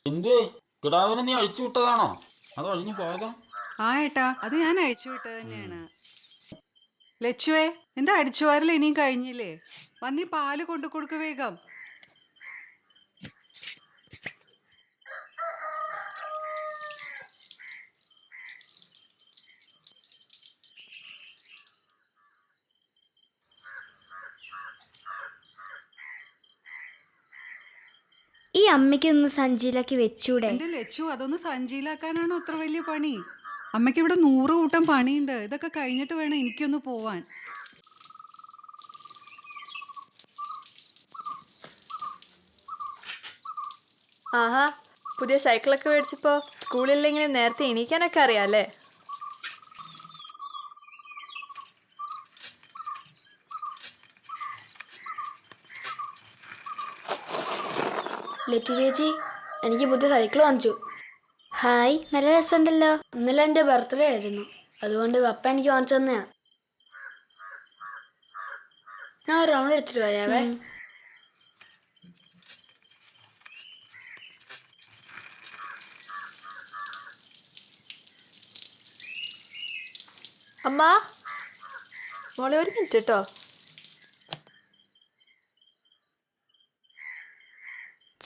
എന്ത് കിടാവിനെ നീ അഴിച്ചു വിട്ടതാണോ അതോ അഴിഞ്ഞു പോയതാ? ആ ഏട്ടാ, അത് ഞാൻ അഴിച്ചു വിട്ടത് തന്നെയാണ്. ലച്ചുവേ, നിന്റെ അടിച്ചുവാരൽ ഇനിയും കഴിഞ്ഞില്ലേ? വന്നീ പാല് കൊണ്ടു കൊടുക്ക് വേഗം. ഈ അമ്മയ്ക്ക് ഒന്ന് സഞ്ചിയിലാക്കി വെച്ചൂടെ? എന്റെ ലച്ചു, അതൊന്ന് സഞ്ചിയിലാക്കാനാണോ അത്ര വലിയ പണി? അമ്മയ്ക്ക് ഇവിടെ 100 കൂട്ടം പണിയുണ്ട്. ഇതൊക്കെ കഴിഞ്ഞിട്ട് വേണം എനിക്കൊന്ന് പോവാൻ. ആഹാ, പുതിയ സൈക്കിളൊക്കെ മേടിച്ചപ്പോ സ്കൂളിലെങ്കിലും നേരത്തെ എണീക്കാനൊക്കെ അറിയാല്ലേ? ലെറ്റു ചേച്ചി, എനിക്ക് പുതിയ സൈക്കിൾ വാങ്ങിച്ചു. ഹായ്, നല്ല രസമുണ്ടല്ലോ. ഇന്നലെ എൻ്റെ ബർത്ത്ഡേ ആയിരുന്നു, അതുകൊണ്ട് പപ്പ എനിക്ക് വാങ്ങിച്ചു തന്നെയാ. ഞാൻ ഒരു റൗണ്ട് എടുത്തിട്ട് വരാവേ. അമ്മ, മോളെ ഒരു മിനിറ്റ് കേട്ടോ.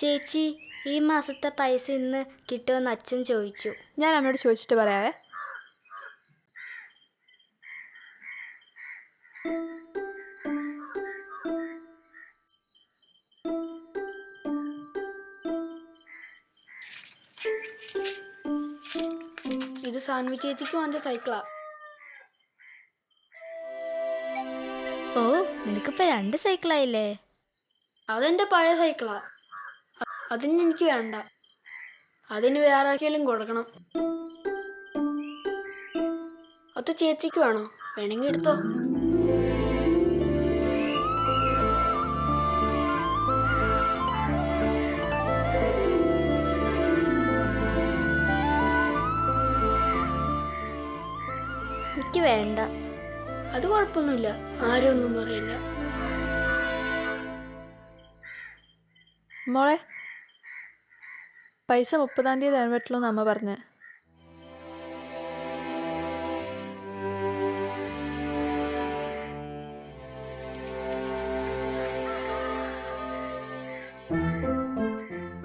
ചേച്ചി, ഈ മാസത്തെ പൈസ ഇന്ന് കിട്ടുമെന്ന് അച്ഛൻ ചോദിച്ചു. ഞാൻ അമ്മയോട് ചോദിച്ചിട്ട് പറയാവേ. ഇത് സാൻവി ചേച്ചിക്ക് വാങ്ങിച്ച സൈക്കിളാ. ഓ, നിനക്കിപ്പോ 2 സൈക്കിളായില്ലേ? അതെൻ്റെ പഴയ സൈക്കിളാ. അതിന് എനിക്ക് വേണ്ട, അതിന് വേറെ ആർക്കെങ്കിലും കൊടുക്കണം. അത് ചേച്ചിക്ക് വേണോ? വേണമെങ്കിൽ എടുത്തോ. എനിക്ക് വേണ്ട. അത് കുഴപ്പമൊന്നുമില്ല, ആരും ഒന്നും പറയില്ല. മോളെ, പൈസ 30-ാം തീയതി തരാൻ പറ്റുള്ളൂ എന്ന് അമ്മ പറഞ്ഞേ.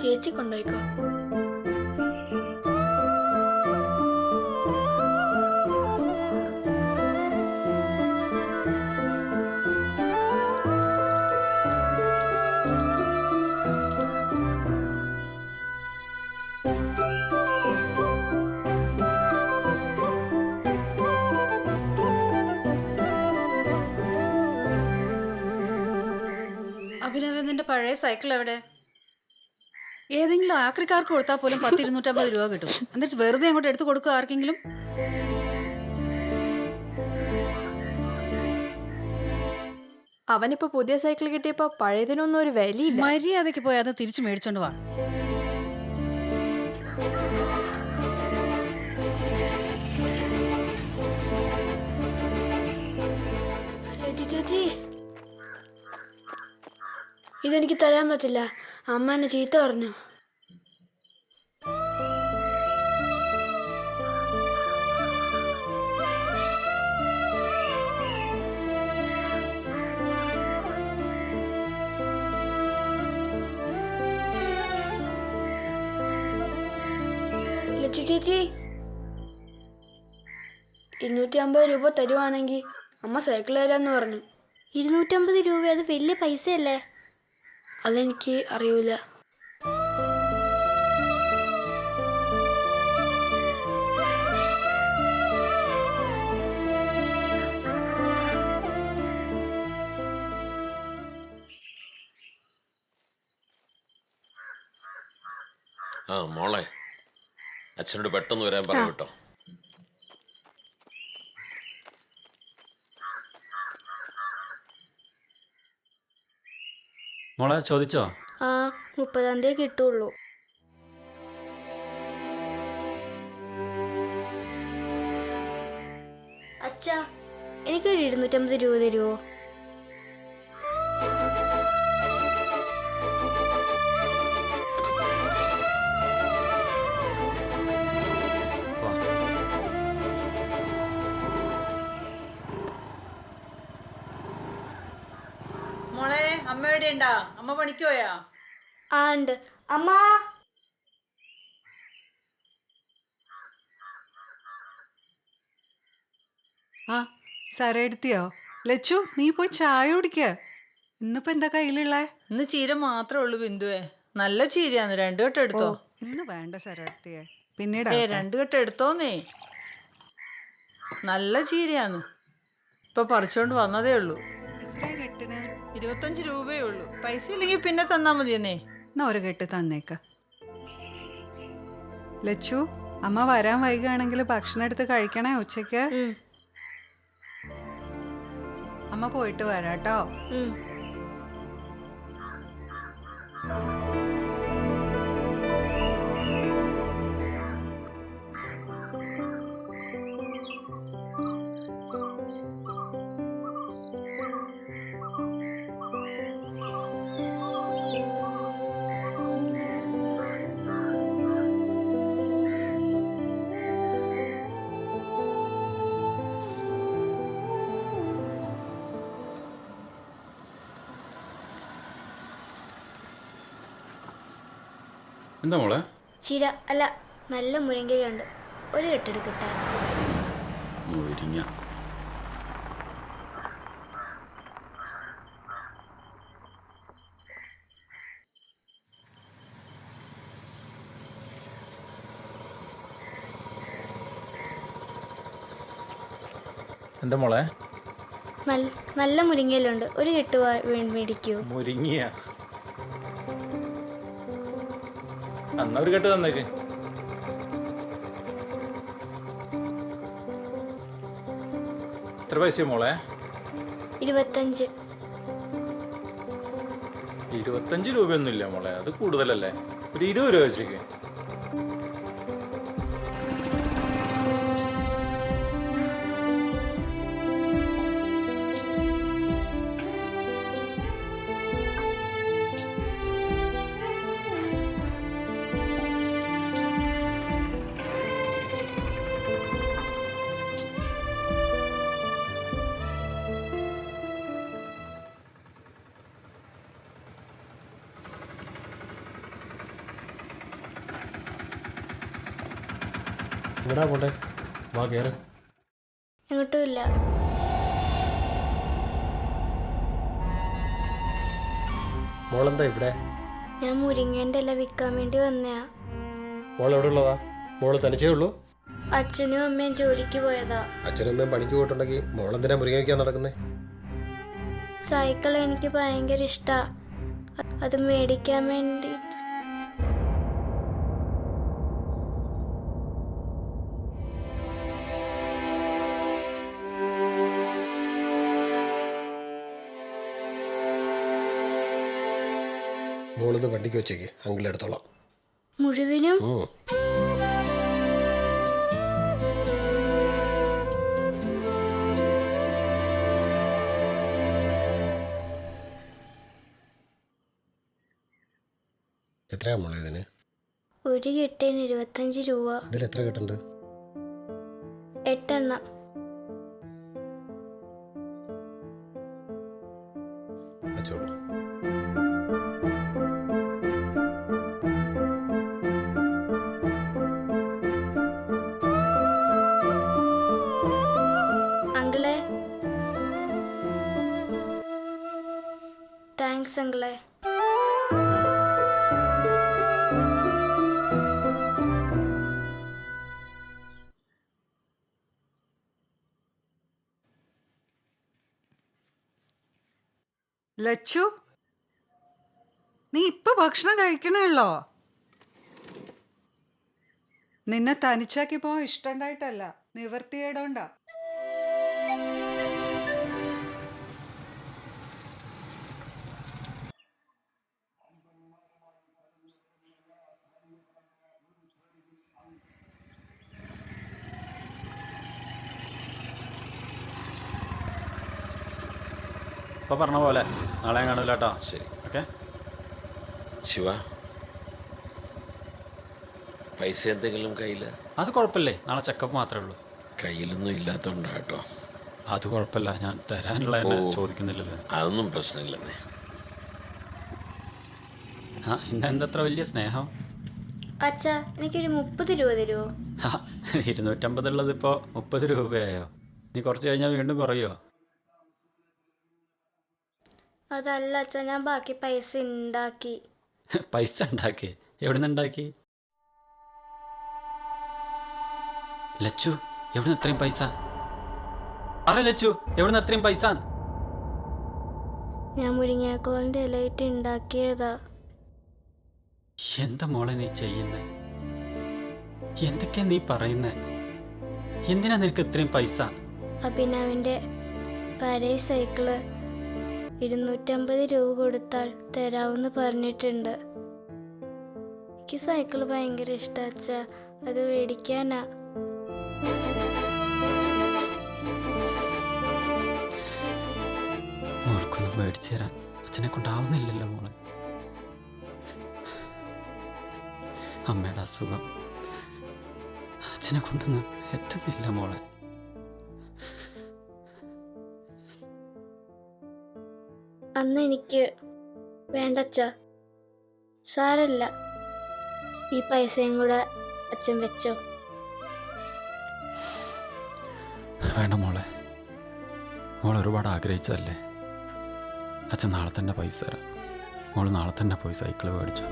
ചേച്ചി കൊണ്ടുപോയിക്കോ. അഭിനവ്, നിന്റെ പഴയ സൈക്കിൾ എവിടെ? ഏതെങ്കിലും ആക്രിക്കാർക്ക് കൊടുത്താൽ പോലും 10-250 രൂപ കിട്ടും. എന്നിട്ട് വെറുതെ അങ്ങോട്ട് എടുത്തു കൊടുക്കുക ആർക്കെങ്കിലും? അവനിപ്പോ പുതിയ സൈക്കിൾ കിട്ടിയപ്പോ പഴയതിനൊന്നും ഒരു വിലയില്ല. മര്യാദയ്ക്ക് പോയി അത് തിരിച്ചു മേടിച്ചോണ്ട് വാ. ലെറ്റു ചേച്ചി, ഇതെനിക്ക് തരാൻ പറ്റില്ല, അമ്മ എന്നെ ചീത്ത പറഞ്ഞു. ലെറ്റു ചേച്ചി, 250 രൂപ തരുവാണെങ്കിൽ അമ്മ സൈക്കിൾ തരാന്ന് പറഞ്ഞു. 250 രൂപ, അത് വലിയ പൈസയല്ലേ? അതെനിക്ക് അറിയില്ല. ആ മോളെ, അച്ഛനോട് പെട്ടെന്ന് വരാൻ പറഞ്ഞു കേട്ടോ. മോളെ ചോദിച്ചോ? ആ, 30-ാം തീയതി കിട്ടുള്ളൂ. അച്ഛാ, എനിക്കൊരു 250 രൂപ തരുമോ? അമ്മ എവിടെയുണ്ടാ? അമ്മ പണിക്ക് പോയാ? ആ ഉണ്ട്. അമ്മ ആ സരയെടുത്തിയോ? ലച്ചു നീ പോയി ചായ കുടിക്ക. ഇന്നിപ്പോ എന്താ കയ്യിലുള്ളേ? ഇന്ന് ചീര മാത്രമേ ഉള്ളൂ ബിന്ദുവേ. നല്ല ചീരയാന്ന്, 2 കെട്ട് എടുത്തോ. ഇന്ന് വേണ്ട സരയെടുത്തിയെ, പിന്നീട് 2 കെട്ട് എടുത്തോന്നേ. നല്ല ചീരയാന്ന്, ഇപ്പൊ പറിച്ചോണ്ട് വന്നതേ ഉള്ളൂ. എത്രയാ കെട്ടിന്? 25 രൂപയേ ഉള്ളൂ. പൈസ ഇല്ലെങ്കിൽ പിന്നെ തന്നാ മതിയെന്നേ. എന്നാ ഒരു കെട്ട് തന്നേക്ക. ലച്ചു, അമ്മ വരാൻ വൈകുകയാണെങ്കിൽ ഭക്ഷണം എടുത്ത് കഴിക്കണേ ഉച്ചയ്ക്ക്. ഉം, അമ്മ പോയിട്ട് വരാട്ടോ. ഉം. എന്താ മോളെ? ചീര അല്ല, നല്ല മുരിങ്ങയുണ്ട്. ഒരു കെട്ടെടുക്കട്ടെ. മുരിങ്ങ. എന്താ മോളെ? നല്ല മുരിങ്ങയിലുണ്ട്. ഒരു കെട്ട് മേടിക്കൂ. മുരിങ്ങിയ അന്ന ഒരു കെട്ട് തന്നേക്ക്. എത്ര പൈസ മോളെ? 25. 25 രൂപയൊന്നും ഇല്ല മോളെ, അത് കൂടുതലല്ലേ. ഒരു 20 രൂപ വെച്ചേക്ക്. എവിടാ പോട്ടെ? വാ കയറ്. എങ്ങോട്ടും ഇല്ല. മോളെന്താ ഇവിടെ? ഞാൻ മുരിങ്ങേൻ്റെ ഇല വിൽക്കാൻ വേണ്ടി വന്നയാ. മോൾ എവിടെ ഉള്ളതാ? മോള് തനിച്ചേ ഉള്ളൂ? അച്ഛനും അമ്മയും ജോലിക്ക് പോയതാ. അച്ഛനും അമ്മയും പണിക്ക് പോയിട്ടുണ്ടെങ്കിൽ മോളെന്തിനാ മുരിങ്ങ വയ്ക്കാൻ നടക്കുന്നേ? സൈക്കിൾ എനിക്ക് ഭയങ്കര ഇഷ്ടാ. അത് മേടിക്കാൻ വേണ്ടി. മോളിത് വണ്ടിക്ക് വെച്ചേക്ക്, അങ്കിൾ എടുത്തോളാം. മുഴുവനും? എത്രയാ മോളെ ഇതിന്? ഒരു കെട്ടിന് 25 രൂപ. ഇതിൽ എത്ര കെട്ടുണ്ട്? 8 എണ്ണം. വെച്ചോളൂ. അങ്കിളെ, താങ്ക്സ് അങ്കിളെ. ലച്ചു, നീ ഇപ്പൊ ഭക്ഷണം കഴിക്കണേ ഉള്ളോ? നിന്നെ തനിച്ചാക്കി പോവാൻ ഇഷ്ടണ്ടായിട്ടല്ല, നിവർത്തിയേടോണ്ടാ. ഇപ്പൊ പറഞ്ഞ പോലെ നാളെ കാണില്ല കേട്ടോ. ശരി. ഓക്കെ. ശിവ, പൈസ എന്തെങ്കിലും കയ്യില്? അത് കുഴപ്പമില്ലേ, നാളെ ചെക്കപ്പ് മാത്രമേ ഉള്ളൂ. കയ്യിലൊന്നും ഇല്ലാത്തോണ്ടാ കേട്ടോ. അത് കുഴപ്പമില്ല, ഞാൻ തരാനുള്ള ഓ. ചോദിക്കുന്നില്ലല്ലോ. അതൊന്നും പ്രശ്നമില്ലെന്നേ. ആ ഇന്നെന്തത്ര വലിയ സ്നേഹം? അച്ഛാ എനിക്കൊരു 30 രൂപ തരുമോ? 250 ഉള്ളത് ഇപ്പോൾ 30 രൂപയായോ? ഇനി കുറച്ച് കഴിഞ്ഞാൽ വീണ്ടും കുറയോ? അതല്ല അച്ഛാ, ഞാൻ ബാക്കി പൈസ ഉണ്ടാക്കി. പൈസ ഉണ്ടാക്കി? എവിടെ നിന്ന് ഉണ്ടാക്കി? ലച്ചു, എവിടുന്ന് എത്രയും പൈസ? പറ ലച്ചു, എവിടുന്ന് എത്രയും പൈസ? ഞാൻ മുരിങ്ങാക്കോലിൻ്റെ ഇലയിട്ട് ഉണ്ടാക്കിയതാ. എന്താ മോളെ നീ ചെയ്യുന്നേ? എന്തൊക്കെയാ നീ പറയുന്നേ? എന്തിനാ നിനക്ക് ഇത്രയും പൈസ? അഭിനവിൻ്റെ പഴയ സൈക്കിള് 250 രൂപ കൊടുത്താൽ തരാമെന്ന് പറഞ്ഞിട്ടുണ്ട്. എനിക്ക് സൈക്കിള് ഭയങ്കര ഇഷ്ടമാ അച്ഛാ, അത് മേടിക്കാനാ. മോൾക്കൊന്നും മേടിച്ചു തരാൻ അച്ഛനെ കൊണ്ടാവുന്നില്ലല്ലോ മോളെ. അമ്മയുടെ അസുഖം അച്ഛനെ കൊണ്ടൊന്നും എത്തുന്നില്ല മോളെ. അന്ന് എനിക്ക് വേണ്ട അച്ഛാ, സാരല്ല, ഈ പൈസയും കൂടെ അച്ഛൻ വെച്ചോ. വേണ്ട മോളെ, മോൾ ഒരുപാട് ആഗ്രഹിച്ചതല്ലേ. അച്ഛൻ നാളെ തന്നെ പൈസ തരാം. മോൾ നാളെ തന്നെ പോയി സൈക്കിള് മേടിച്ചോ.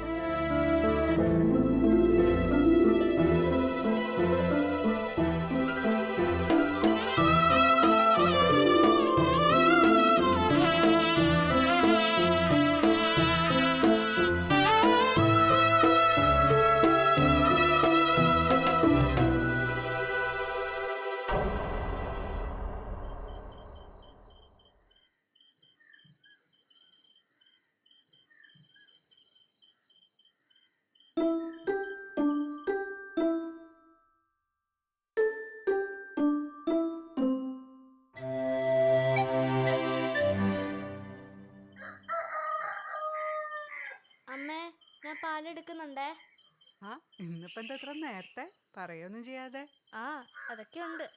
അമ്മേ, ഞാൻ പാലെടുക്കുന്നുണ്ടേ. ആ ഇന്നിപ്പോ എന്താ ഇത്ര നേരത്തെ? പറയൊന്നും ചെയ്യാതെ. ആ അതൊക്കെ ഉണ്ട്.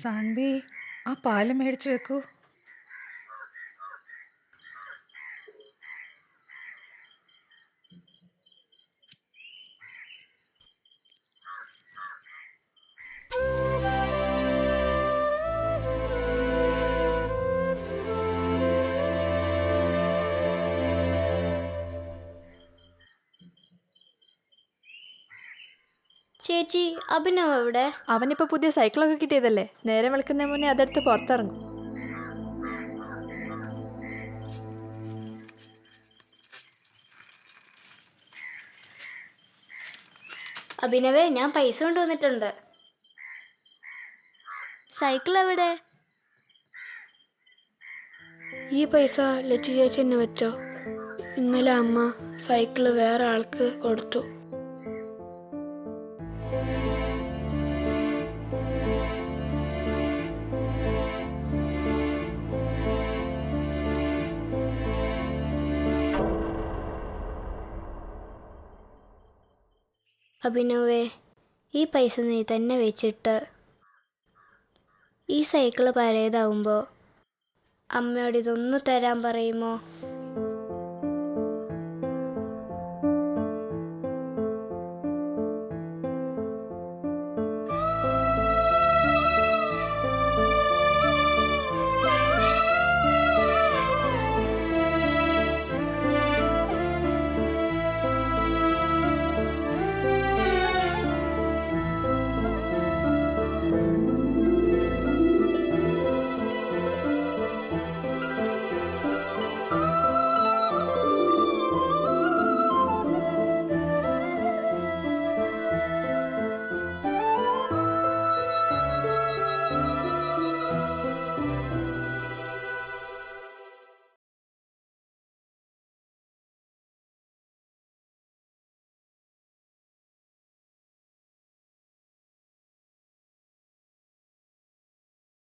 സാൻവി, ആ പാല് മേടിച്ചു വെക്കൂ. ചേച്ചി, അഭിനവ് എവിടെ? അവനിപ്പോൾ പുതിയ സൈക്കിളൊക്കെ കിട്ടിയതല്ലേ, നേരം വെളുക്കുന്നതിന് മുന്നേ അതെടുത്ത് പുറത്തിറങ്ങും. അഭിനവേ, ഞാൻ പൈസ കൊണ്ടുവന്നിട്ടുണ്ട്. സൈക്കിൾ എവിടെ? ഈ പൈസ ലച്ചു ചേച്ചി തന്നെ വെച്ചോ. ഇന്നലെ അമ്മ സൈക്കിള് വേറെ ആൾക്ക് കൊടുത്തു. അഭിനവേ, ഈ പൈസ നീ തന്നെ വെച്ചിട്ട് ഈ സൈക്കിള് പഴയതാവുമ്പോൾ അമ്മയോട് ഇതൊന്ന് തരാൻ പറയുമോ?